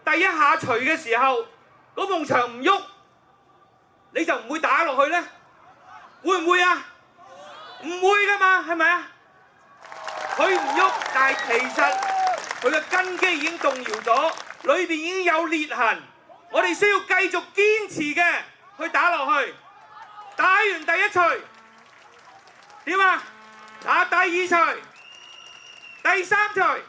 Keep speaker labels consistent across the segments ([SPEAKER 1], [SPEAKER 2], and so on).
[SPEAKER 1] 第一下錘嘅時候，嗰埲牆唔喐，你就唔會打落去呢？會唔會啊？唔會噶嘛，係咪啊？佢唔喐，但係其實佢嘅根基已經動搖咗，裏邊已經有裂痕。我哋需要繼續堅持嘅去打落去。打完第一錘，點啊？打第二錘、第三錘。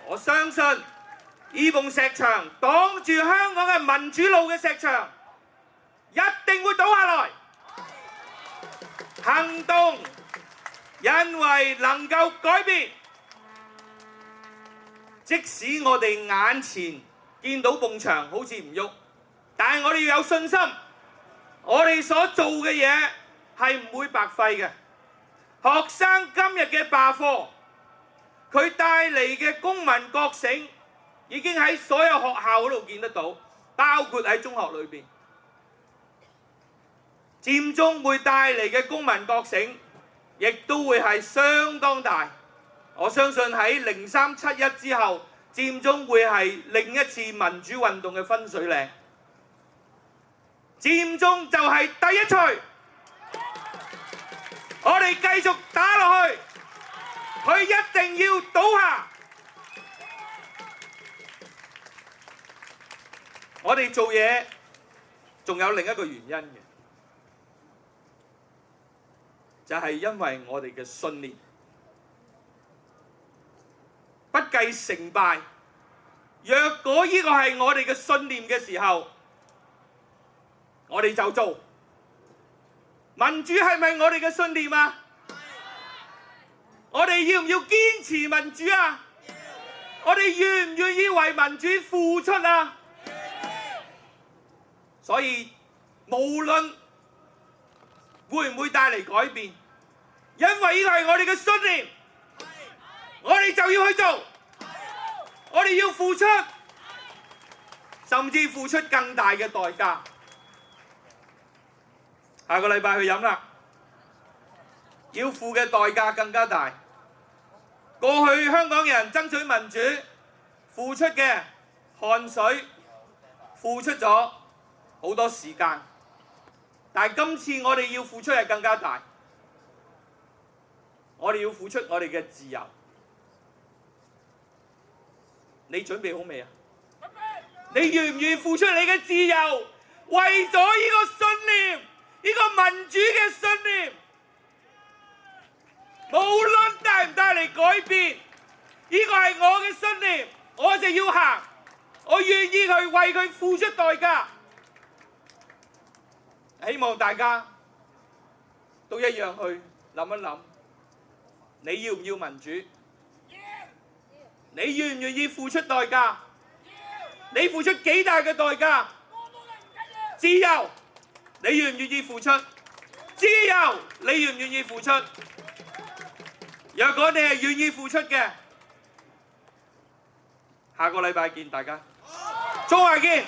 [SPEAKER 1] 我相信呢埲石牆擋住香港嘅民主路嘅石牆，一定會倒下來。行動，因為能夠改變。即使我哋眼前見到埲牆好似唔喐，但係我哋要有信心，我哋所做嘅嘢係唔會白費嘅。學生今日嘅罷課，佢帶嚟嘅公民覺醒已經喺所有學校嗰度見得到，包括喺中學裏邊。佔中會帶嚟嘅公民覺醒，亦都會係相當大。我相信喺0371之後，佔中會係另一次民主運動嘅分水嶺。佔中就係第一錘，我哋繼續打落去，佢一定要倒下。我哋做嘢仲有另一個原因嘅，就係因為我哋嘅信念，不計成敗。若果呢個係我哋嘅信念嘅時候，我哋就做。民主係咪我哋嘅信念啊？我哋要唔要堅持民主啊？我哋願唔願意為民主付出啊？所以無論會唔會帶嚟改變，因為呢個係我哋嘅信念，我哋就要去做，我哋要付出，甚至付出更大嘅代價。下個禮拜去飲啦，要付嘅代價更加大。過去香港人爭取民主付出嘅汗水，付出咗好多時間，但係今次我哋要付出係更加大。我哋要付出我哋嘅自由。你準備好未啊？你願唔願意付出你嘅自由，為咗呢個信念，呢個民主嘅信念，無論帶唔帶嚟改變，呢個係我嘅信念，我就要行，我願意去為佢付出代價。希望大家都一樣去諗一諗，你要唔要民主？你願唔願意付出代價？你付出幾大嘅代價？自由，你願唔願意付出？自由，你願唔願意付出？若果你係願意付出嘅，下個禮拜見大家，中華見。